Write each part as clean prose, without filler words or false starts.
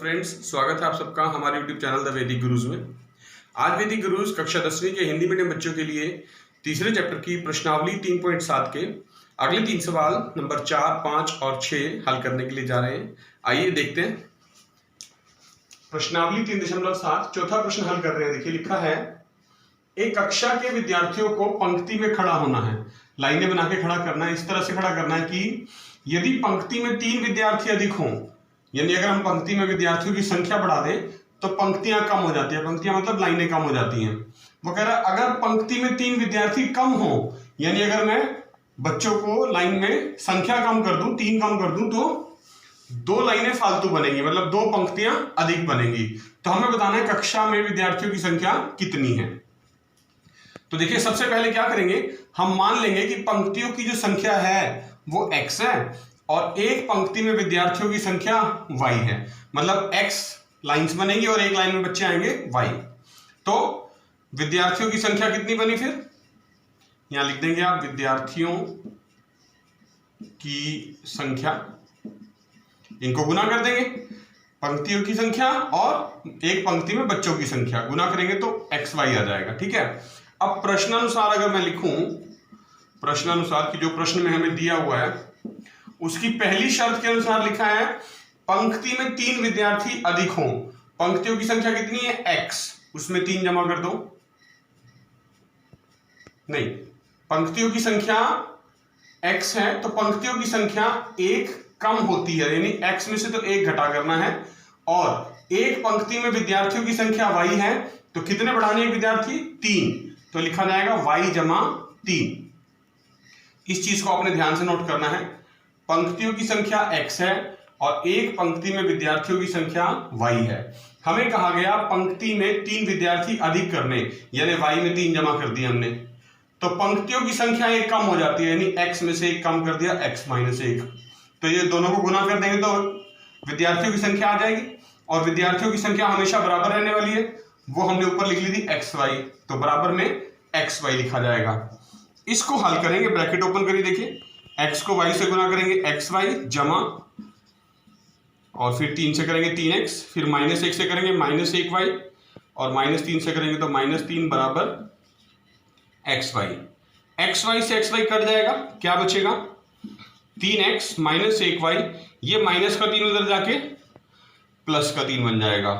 Friends, स्वागत है आप सबका हमारे यूट्यूब चैनल द वैदिक गुरुज में। आज वैदिक गुरुज कक्षा 10वीं के हिंदी मीडियम बच्चों के लिए तीसरे चैप्टर की प्रश्नावली 3.7 के अगले 3 सवाल नंबर 4, 5 और 6 हल करने के लिए जा रहे हैं। आइए देखते हैं। प्रश्नावली 3.7 चौथा प्रश्न हल कर रहे हैं। देखिए लिखा है, एक कक्षा के विद्यार्थियों को पंक्ति में खड़ा होना है, लाइनें बना के खड़ा करना है। इस तरह से खड़ा करना है कि यदि पंक्ति में 3 विद्यार्थी अधिक हों, यानी अगर हम पंक्ति में विद्यार्थियों की संख्या बढ़ा दें तो पंक्तियां कम हो जाती है। पंक्तियां मतलब लाइनें कम हो जाती हैं। वो कह रहा है अगर पंक्ति में 3 विद्यार्थी कम हो, यानी अगर मैं बच्चों को लाइन में संख्या कम कर दूं, 3 कम कर दूं, तो 2 लाइनें फालतू बनेंगी, मतलब 2 पंक्तियां अधिक बनेंगी। तो हमें बताना है कक्षा में विद्यार्थियों की संख्या कितनी है। तो देखिए सबसे पहले क्या करेंगे, हम मान लेंगे कि पंक्तियों की जो संख्या है वो x है और एक पंक्ति में विद्यार्थियों की संख्या y है। मतलब x लाइंस बनेंगी और एक लाइन में बच्चे आएंगे y। तो विद्यार्थियों की संख्या कितनी बनी, फिर यहां लिख देंगे आप विद्यार्थियों की संख्या, इनको गुना कर देंगे, पंक्तियों की संख्या और एक पंक्ति में बच्चों की संख्या गुना करेंगे तो xy आ जाएगा। ठीक है। अब प्रश्नानुसार अगर मैं लिखूं, प्रश्नानुसार की जो प्रश्न में हमें दिया हुआ है उसकी पहली शर्त के अनुसार लिखा है पंक्ति में 3 विद्यार्थी अधिक हों। पंक्तियों की संख्या कितनी है x, उसमें 3 जमा कर दो। नहीं, पंक्तियों की संख्या x है तो पंक्तियों की संख्या 1 कम होती है, यानी x में से तो 1 घटा करना है। और एक पंक्ति में विद्यार्थियों की संख्या y है तो कितने बढ़ाने हैं विद्यार्थी, 3, तो लिखा जाएगा y जमा 3। इस चीज को आपने ध्यान से नोट करना है। पंक्तियों की संख्या x है और एक पंक्ति में विद्यार्थियों की संख्या y है। हमें कहा गया पंक्ति में 3 विद्यार्थी अधिक करने, यानी y में 3 जमा कर दिया हमने, तो पंक्तियों की संख्या 1 कम हो जाती है, यानी x में से 1 कम कर दिया, x माइनस 1। तो ये दोनों को गुना कर देंगे तो विद्यार्थियों की संख्या आ जाएगी और विद्यार्थियों की संख्या हमेशा बराबर रहने वाली है, वो हमने ऊपर लिख ली थी xy, तो बराबर में xy लिखा जाएगा। इसको हल करेंगे, ब्रैकेट ओपन करिए, देखिए x को y से गुना करेंगे xy जमा, और फिर 3 से करेंगे 3x, फिर -1 से करेंगे -1y, और -3 से करेंगे तो -3 बराबर xy। xy से xy कट जाएगा, क्या बचेगा 3x -1y, ये माइनस का 3 उधर जाके प्लस का 3 बन जाएगा।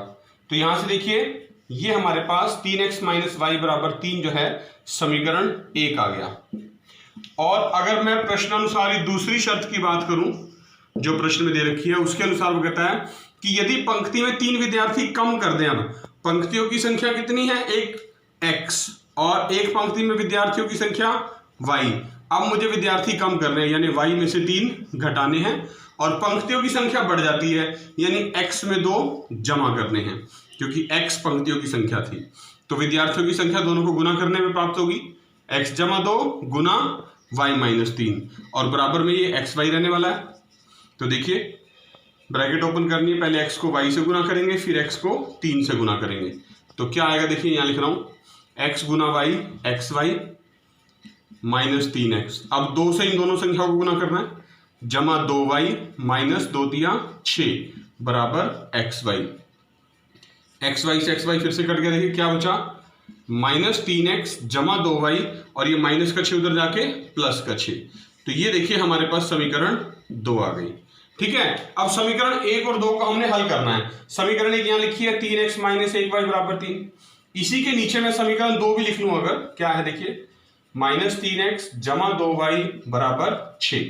तो यहां से देखिए ये हमारे पास 3x -y बराबर 3 जो है समीकरण 1 आ गया। और अगर मैं प्रश्नानुसार दूसरी शर्त की बात करूं जो प्रश्न में दे रखी है, उसके अनुसार वो कहता है कि यदि पंक्ति में 3 विद्यार्थी कम कर दें, अब पंक्तियों की संख्या कितनी है, एक x और एक पंक्ति में विद्यार्थियों की संख्या y। अब मुझे विद्यार्थी कम करने हैं, यानी y में से 3 घटाने हैं, और पंक्तियों की संख्या बढ़ जाती है, यानी x में 2 जमा करने हैं, क्योंकि x पंक्तियों की संख्या थी। तो विद्यार्थियों की संख्या दोनों को गुना करने में प्राप्त होगी, x जमा 2 गुना y माइनस 3, और बराबर में ये xy रहने वाला है। तो देखिए ब्रैकेट ओपन करनी है, पहले x को y से गुना करेंगे, फिर x को 3 से गुना करेंगे, तो क्या आएगा, देखिए यहां लिख रहा हूं x गुना y xy माइनस 3x। अब 2 से इन दोनों संख्याओं को गुना करना है, जमा 2y माइनस 2 दिया 6 बराबर xy। xy से xy फिर से कट गया, देखिए क्या बचा -3x जमा 2y, और ये माइनस का 6 उधर जाके प्लस का 6। तो ये देखिए हमारे पास समीकरण 2 आ गई। ठीक है। अब समीकरण 1 और 2 को हमने हल करना है। समीकरण 1 यहां लिखी है 3x -1y बराबर 3। इसी के नीचे मैं समीकरण 2 भी लिख लूं, अगर क्या है देखिए -3x जमा 2y बराबर 6।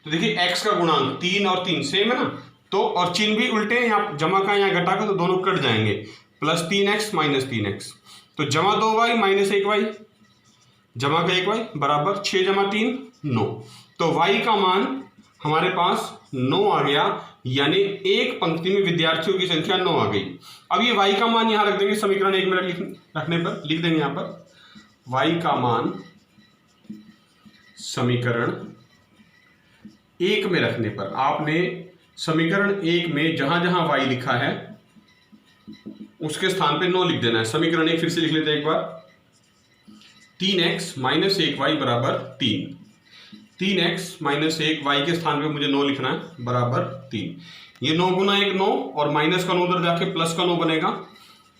तो देखिए x का गुणांक 3 और 3 सेम है ना, तो और चिन्ह भी उल्टे हैं, यहाँ जमा का यहाँ घटा का, तो दोनों कट जाएंगे, +3x -3x, तो जमा 2y माइनस 1y जमा का 1y बराबर 6 जमा 3 9। तो y का मान हमारे पास 9 आ गया, यानी एक पंक्ति में विद्यार्थियों की संख्या 9 आ गई। अब ये y का मान यहां रख देंगे, समीकरण 1 में रखने पर लिख देंगे, यहां पर y का मान समीकरण 1 में रखने पर आपने समीकरण 1 में जहां जहां y लिखा है उसके स्थान पे 9 लिख देना है। समीकरण 1 फिर से लिख लेते हैं एक बार, 3x -1y बराबर 3। 3x माइनस 1, वाई के स्थान पे मुझे 9 लिखना है, बराबर 3। ये 9 गुना 1 9, और माइनस का 9 उधर जाके प्लस का 9 बनेगा।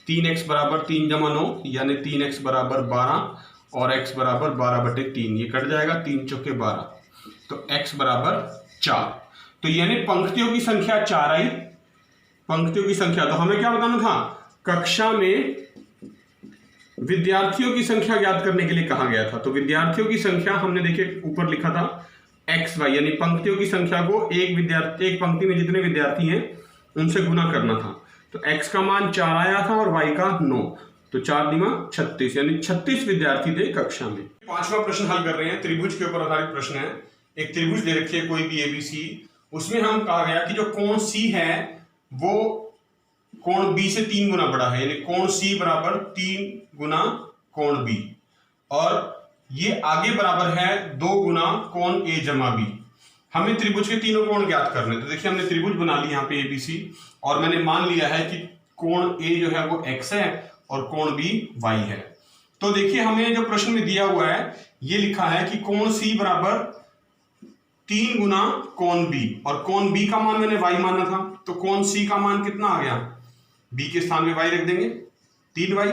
3x बराबर 3 जमा 9, यानी 3x बराबर 12, और x बराबर 12/3। ये कट जाएगा, 3 चौके 12, तो x बराबर 4। तो यानी पंक्तियों की संख्या 4 आई, पंक्तियों की संख्या। तो हमें क्या बताना था, कक्षा में विद्यार्थियों की संख्या ज्ञात करने के लिए कहा गया था। तो विद्यार्थियों की संख्या हमने देखे ऊपर लिखा था xy, यानी पंक्तियों की संख्या को एक पंक्ति में जितने विद्यार्थी हैं उनसे गुना करना था। तो x का मान 4 आया था और y का 9, तो 4 दिमा 36, यानी 36 विद्यार्थी थे कक्षा में। 5वां प्रश्न हल कर रहे हैं, त्रिभुज के ऊपर आधारित प्रश्न है। एक त्रिभुज दे रखी है कोई भी ABC, उसमें हम कहा गया कि जो कोण C है वो कोण B से 3 गुना बड़ा है, यानी कोण C बराबर 3 गुना कोण B, और ये आगे बराबर है 2 गुना कोण A जमा B। हमें त्रिभुज के तीनों कोण ज्ञात करने। तो देखिए हमने त्रिभुज बना ली यहाँ पे ABC, और मैंने मान लिया है कि कोण A जो है वो x है और कोण B y है। तो देखिए हमें जो प्रश्न में दिया हुआ है ये लिखा है कि कोण C बराबर 3 गुना कोण B, और कोण B का मान मैंने y माना था, तो कोण C का मान कितना आ गया, B के स्थान पे y रख देंगे 3y।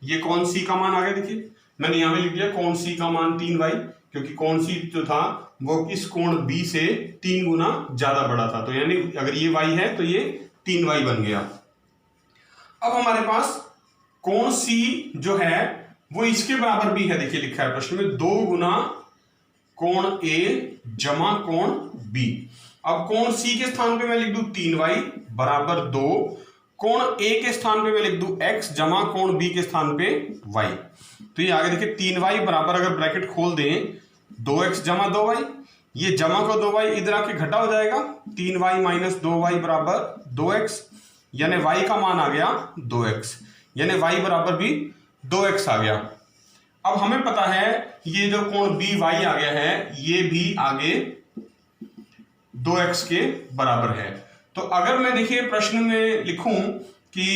ये कोण C का मान आ गया, देखिए मैंने यहाँ पे लिख दिया कोण C का मान 3y, क्योंकि कोण C जो था वो इस कोण B से 3 गुना ज्यादा बड़ा था। तो यानी अगर ये y है तो ये 3y बन गया। अब हमारे पास कोण C जो है वो इसके बराबर भी है, देखिए लिखा है प्रश्न में 2 गुना कोण A जमा कोण B। अब कोण C के स्थान पे मैं लिख दूं 3y बराबर 2, कोण A के स्थान पे मैं लिख दूं x जमा कोण B के स्थान पे y। तो ये आगे देखिए 3y बराबर, अगर ब्रैकेट खोल दें 2x जमा 2y, ये जमा को 2y इधर आके घटा हो जाएगा, 3y माइनस 2y बराबर 2x, यानी y का मान आ गया 2x, यानी y बराबर भी 2x आ गया। अब हमें पता है ये जो कोण BY आ गया है ये भी आगे 2x के बराबर है। तो अगर मैं देखिए प्रश्न में लिखूं कि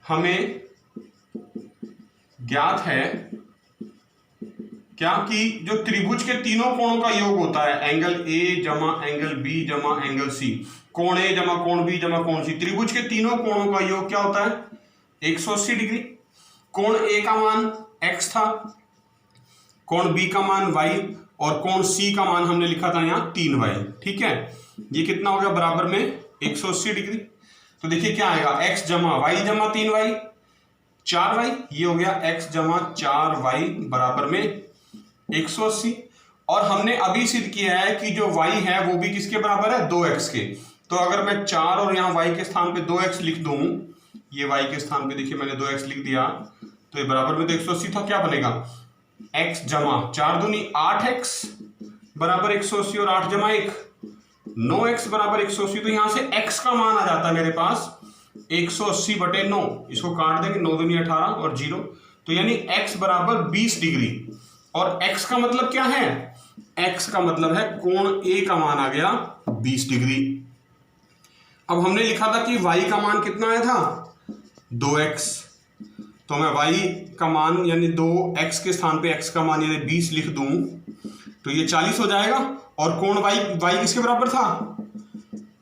हमें ज्ञात है क्या कि जो त्रिभुज के तीनों कोणों का योग होता है, एंगल A जमा एंगल B जमा एंगल C, कोण A जमा कोण B जमा कोण C, त्रिभुज के तीनों कोणों का योग क्या होता है 180 डिग्री। कोण A का मान x था, कोण B का मान y, और कोण C का मान हमने लिखा था यहाँ 3y। ठीक है, ये कितना हो गया बराबर में 180 डिग्री। तो देखिए क्या आएगा, x जमा y जमा 3y 4y, ये हो गया x जमा 4y बराबर में 180। और हमने अभी सिद्ध किया है कि जो y है वो भी किसके बराबर है 2x के। तो अगर मैं 4 और यहाँ y के स्थान पे 2x लिख दूं, ये y के स्थान पे देखिए मैंने 2x लिख दिया, तो ये बराबर में तो 180 था, क्या बनेगा x जमा 4 दूनी 8x बराबर 180, और 8 जमा 1 9x बराबर 180। तो यहां से x का मान आ जाता है मेरे पास 180/9, इसको काट देंगे 9 दूनी 18 और 0, तो यानी x बराबर 20 डिग्री। और x का मतलब क्या है, x का मतलब है कोण A का मान आ गया 20 डिग्री। अब हमने लिखा था कि y का मान कितना आया था 2x, तो मैं y का मान यानी 2x के स्थान पे x का मान यानी 20 लिख दूं तो ये 40 हो जाएगा, और कोण y किसके बराबर था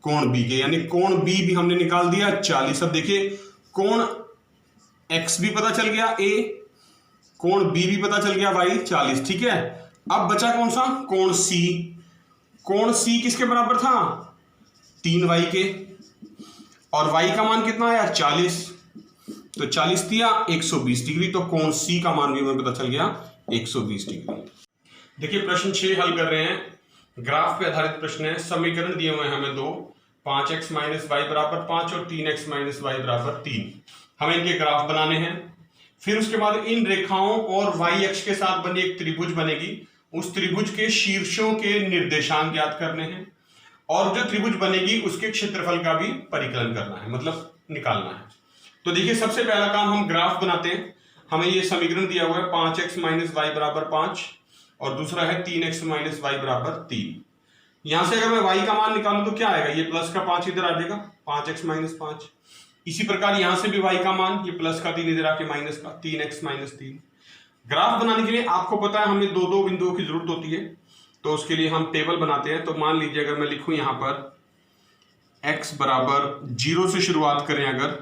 कोण B के, यानी कोण B भी हमने निकाल दिया 40। अब देखिए कोण x भी पता चल गया A, कोण B भी पता चल गया y 40। ठीक है, अब बचा कौन सा कोण C, कोण C किसके बराबर था 3y के, और y का मान कितना आया 40, तो 40 दिया 120 डिग्री, तो कोण C का मान भी हमें पता चल गया 120 डिग्री। देखिए प्रश्न 6 हल कर रहे हैं, ग्राफ पे आधारित प्रश्न है। समीकरण दिए हुए हैं हमें दो, 5x माइनस वाई बराबर 5 और 3x माइनस वाई बराबर 3। हमें इनके ग्राफ बनाने हैं। फिर उसके बाद इन रेखाओं और y अक्ष के साथ बनी एक त्रिभुज बनेगी, उस त्रिभुज के शीर्षों के निर्देशांक ज्ञात करने हैं, और जो त्रिभुज बनेगी उसके क्षेत्रफल का भी परिकलन करना है, मतलब निकालना है। तो देखिए सबसे पहला काम हम ग्राफ बनाते हैं। हमें ये समीकरण दिया हुआ है 5x माइनस वाई बराबर 5 और दूसरा है 3x माइनस वाई बराबर 3। यहां से अगर मैं y का मान निकालूं तो क्या आएगा, ये प्लस का 5 इधर आ जाएगा 5x माइनस 5। इसी प्रकार यहां से भी y का मान ये प्लस का 3 इधर आके माइनस का 3x माइनस 3। ग्राफ बनाने के लिए आपको पता है हमें दो दो बिंदुओं की जरूरत होती है, तो उसके लिए हम टेबल बनाते हैं। तो मान लीजिए अगर मैं लिखूं यहां पर x बराबर 0 से शुरुआत करें, अगर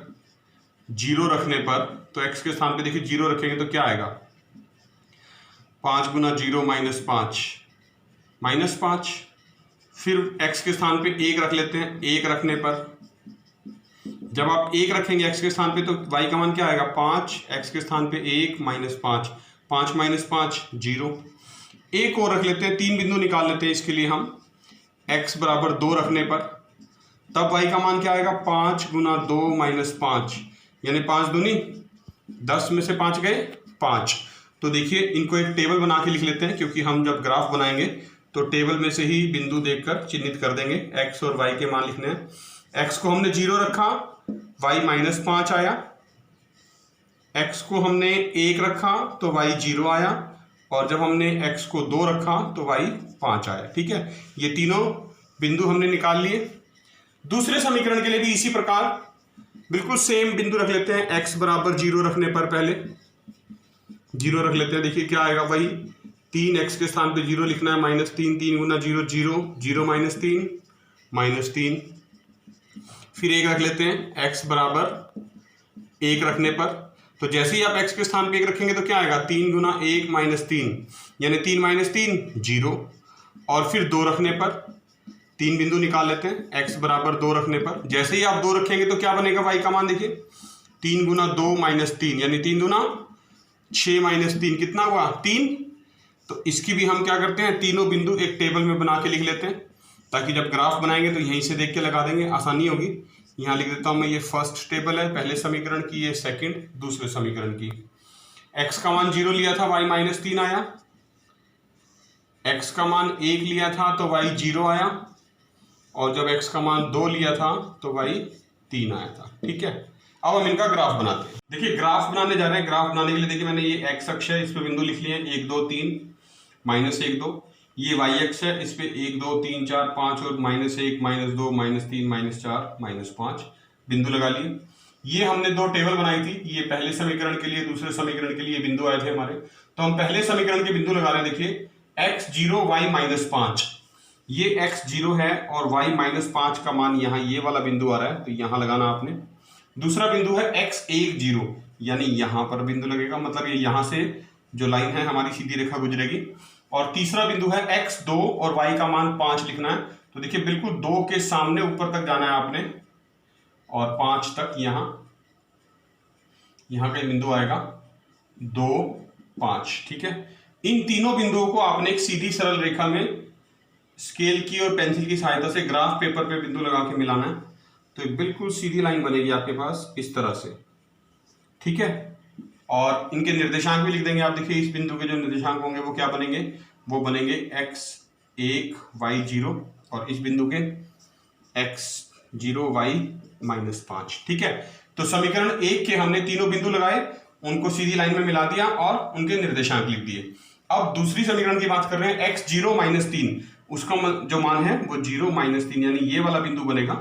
0 रखने पर, तो x के स्थान पे देखिए 0 रखेंगे तो क्या आएगा, 5 गुना 0 -5। फिर x के स्थान पे 1 रख लेते हैं। 1 रखने पर, जब आप 1 रखेंगे x के स्थान पे, तो y का मान क्या आएगा, 5, x के स्थान पे 1 -5, 5 -5 0। एक और रख लेते हैं, 3 बिंदु निकाल लेते हैं इसके लिए हम। x बराबर 2 रखने पर, तब y का मान क्या आएगा, 5 गुना 2 -5, यानी 5 दूनी 10 में से 5 गए 5। तो देखिए इनको एक टेबल बना के लिख लेते हैं, क्योंकि हम जब ग्राफ बनाएंगे तो टेबल में से ही बिंदु देखकर चिन्हित कर देंगे। x और y के मान लिखने हैं। x को हमने 0 रखा, y -5 आया। x को हमने 1 रखा तो y 0 आया, और जब हमने x को 2 रखा तो y 5 आया। ठीक है, ये तीनों बिंदु हमने निकाल लिए। दूसरे समीकरण के लिए भी इसी प्रकार बिल्कुल सेम बिंदु रख लेते हैं। x बराबर 0 रखने पर पहले 0 रख लेते हैं। देखिए क्या आएगा, वही 3x के स्थान पे 0 लिखना है, -3, 3 गुना 0 0, 0 -3 फिर 1 रख लेते हैं। x बराबर 1 रखने पर, तो जैसे ही आप x के स्थान पे 1 रखेंगे तो क्या आएगा, 3 गुना 1 -3, यानी 3 -3 0। और फिर 2 रखने पर 3 बिंदु निकाल लेते हैं। x बराबर 2 रखने पर, जैसे ही आप 2 रखेंगे तो क्या बनेगा, y का मान देखिए, 3 गुना 2 -3, यानी 3 दूना 6 -3 कितना हुआ, 3। तो इसकी भी हम क्या करते हैं, तीनों बिंदु एक टेबल में बना के लिख लेते हैं, ताकि जब ग्राफ बनाएंगे तो यहीं से देख के लगा देंगे, आसानी होगी। यहाँ लिख देता हूं मैं, ये फर्स्ट टेबल है पहले समीकरण की, ये सेकंड दूसरे समीकरण की। x का मान 0 लिया था, y -3 आया। x का मान 1 लिया था तो y 0 आया, और जब x का मान 2 लिया था तो y 3 आया था। ठीक है, अब हम इनका ग्राफ बनाते हैं। देखिए ग्राफ बनाने जा रहे हैं। ग्राफ बनाने के लिए देखिए मैंने ये x अक्ष है, इस पे बिंदु लिख लिए 1 2 3 -1 2। ये y अक्ष है, इस पे 1 2 3 4 5 और -1 -2 -3 -4 -5 बिंदु लगा लिए। ये हमने 2 टेबल बनाई थी, ये पहले समीकरण के लिए, दूसरे समीकरण के लिए बिंदु आए थे हमारे। तो हम पहले समीकरण के बिंदु लगा रहे हैं। देखिए x 0 y -5, ये x 0 है और y -5 का मान यहाँ ये वाला बिंदु आ रहा है, तो यहाँ लगाना आपने। दूसरा बिंदु है x 1 0, यानी यहां पर बिंदु लगेगा, मतलब ये यहां से जो लाइन है हमारी सीधी रेखा गुजरेगी। और तीसरा बिंदु है x 2 और y का मान 5 लिखना है। तो देखिए बिल्कुल 2 के सामने ऊपर तक जाना है आपने, और 5 तक यहाँ कहीं बिंदु आएगा 2 5। ठीक है, इन तीनों बिंदुओं को आपने एक सीधी सरल रेखा में स्केल की और पेंसिल की सहायता से ग्राफ पेपर पे बिंदु लगा के मिलाना है। तो एक बिल्कुल सीधी लाइन बनेगी आपके पास इस तरह से। ठीक है, और इनके निर्देशांक भी लिख देंगे आप। देखिए इस बिंदु के जो निर्देशांक होंगे वो क्या बनेंगे, वो बनेंगे x1 y0, और इस बिंदु के x0 y -5। ठीक है, तो समीकरण 1 के हमने तीनों बिंदु लगाए, उनको सीधी लाइन में मिला दिया और उनके निर्देशांक लिख दिए। अब दूसरी समीकरण की बात कर रहे हैं, x0 -3, उसका जो मान है वो 0 -3, यानी ये वाला बिंदु बनेगा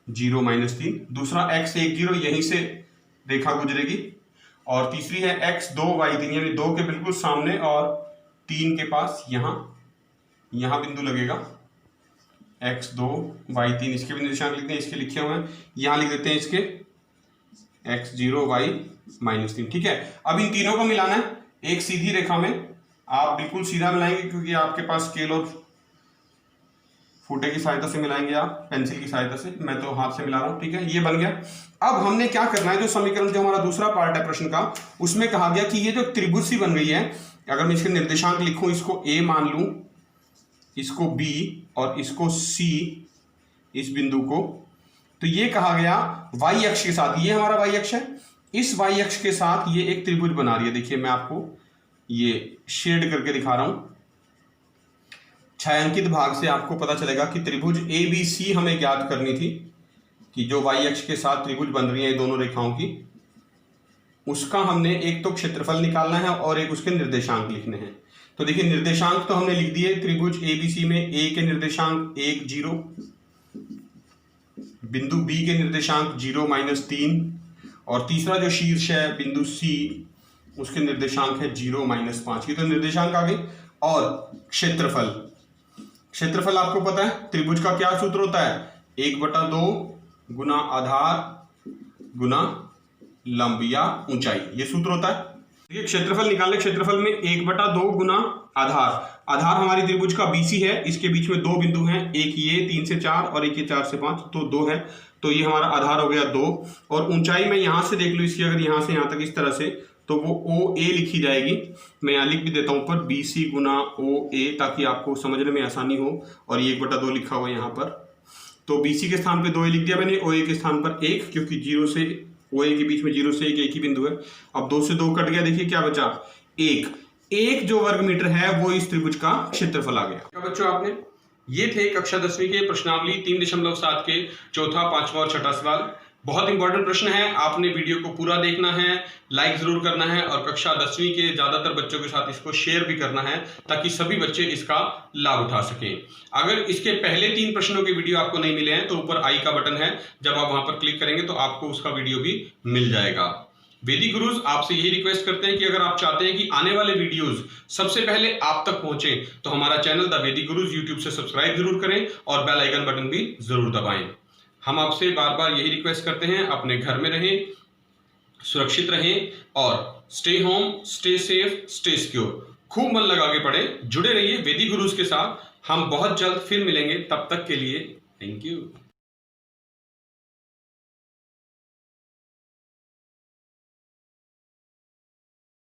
0 -3। दूसरा x1 0, यहीं से रेखा गुजरेगी। और तीसरी है x2 y3, यानी 2 के बिल्कुल सामने और 3 के पास यहां बिंदु लगेगा x2 y3। इसके भी निर्देशांक लिखते हैं, इसके लिखे हुए हैं, यहां लिख देते हैं इसके x0 y -3। ठीक है, अब इन तीनों को मिलाना है एक सीधी रेखा में। आप बिल्कुल सीधा मिलाएंगे, क्योंकि आपके पास स्केल और फुटे की सहायता से मिलाएंगे, आप पेंसिल की सहायता से, मैं तो हाथ से मिला रहा हूं। ठीक है, ये बन गया। अब हमने क्या करना है, जो समीकरण, जो हमारा दूसरा पार्ट है प्रश्न का, उसमें कहा गया कि ये जो त्रिभुज सी बन गई है, अगर मैं इसके निर्देशांक लिखूं, इसको a मान लूं, इसको b और इसको c, इस बिंदु को, तो ये कहा गया y अक्ष के साथ, ये हमारा y अक्ष है, इस y अक्ष के साथ ये एक त्रिभुज बना रही है। देखिए मैं आपको ये शेड करके दिखा रहा हूं, छायांकित भाग से आपको पता चलेगा कि त्रिभुज ABC हमें ज्ञात करनी थी, कि जो y अक्ष के साथ त्रिभुज बन रही है दोनों रेखाओं की, उसका हमने एक तो क्षेत्रफल निकालना है और एक उसके निर्देशांक लिखने हैं। तो देखिए निर्देशांक तो हमने लिख दिए, त्रिभुज ABC में a के निर्देशांक 1 0, बिंदु B के निर्देशांक 0 -3, और तीसरा जो शीर्ष है बिंदु C, उसके निर्देशांक है 0 -5। ये तो निर्देशांक आ गए। और क्षेत्रफल। क्षेत्रफल आपको पता है त्रिभुज का क्या सूत्र होता है, 1/2 गुना आधार गुना लंब या ऊंचाई, ये सूत्र होता है। देखिए क्षेत्रफल निकालने, क्षेत्रफल में 1/2 गुना आधार, आधार हमारी त्रिभुज का BC है, इसके बीच में दो बिंदु हैं, एक ये 3 से 4 और एक ये 4 से 5, तो 2 है, तो ये हमारा आधार हो गया 2। और ऊंचाई में यहां से देख लो इसकी, अगर यहां से यहां तक इस तरह से, तो वो OA लिखी जाएगी। मैं यहाँ लिख भी देता हूं ऊपर BC गुना OA, ताकि आपको समझने में आसानी हो। और ये 1/2 लिखा हुआ यहाँ पर, तो BC के स्थान पे 2 लिख दिया मैंने, OA के स्थान पर 1, क्योंकि 0 से OA के बीच में 0 से 1 एक ही बिंदु है। अब 2 से 2 कट गया, देखिए क्या बचा, 1 जो वर्ग मीटर है वो इस त्रिभुज का क्षेत्रफल आ गया। क्या बच्चों आपने, ये थे कक्षा 10वीं के प्रश्नावली 3.7 के चौथा, पांचवा और छठा सवाल। बहुत इंपॉर्टेंट प्रश्न है, आपने वीडियो को पूरा देखना है, लाइक जरूर करना है और कक्षा 10वीं के ज्यादातर बच्चों के साथ इसको शेयर भी करना है, ताकि सभी बच्चे इसका लाभ उठा सकें। अगर इसके पहले 3 प्रश्नों के वीडियो आपको नहीं मिले हैं तो ऊपर आई का बटन है, जब आप वहां पर क्लिक करेंगे तो आपको उसका वीडियो भी मिल जाएगा। वैदिक गुरुज आपसे यही रिक्वेस्ट करते हैं कि अगर आप चाहते हैं कि आने वाले वीडियोस सबसे पहले आप तक पहुंचे, तो हमारा चैनल द वैदिक गुरुज यूट्यूब से सब्सक्राइब जरूर करें और बेल आइकन बटन भी जरूर दबाएं। हम आपसे बार बार यही रिक्वेस्ट करते हैं, अपने घर में रहें, सुरक्षित रहें और stay home, stay safe, stay secure. खूब मन लगा के पढ़ें, जुड़े रहिए वैदिक गुरुज के साथ। हम बहुत जल्द फिर मिलेंगे, तब तक के लिए थैंक यू।